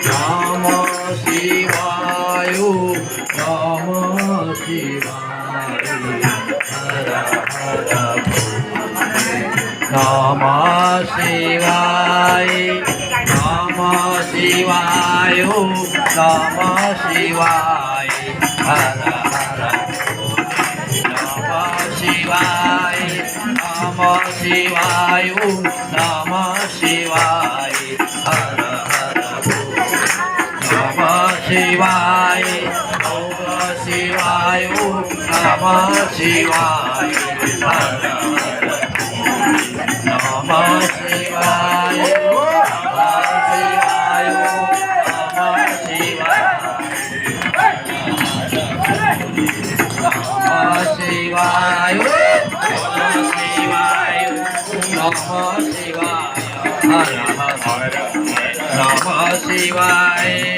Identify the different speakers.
Speaker 1: नमः शिवाय नमः शिवाय हर हर भोले नमः शिवाय नमः शिवाय नमः शिवाय हर हर भोले नमः शिवाय नमः शिवाय नमः शिवाय हर शिवाय नमः शिवाय नमः शिवाय हर नमः शिवाय नमः शिवाय नमः शिवाय नमः शिवाय नमः शिवाय हर हर नमः शिवाय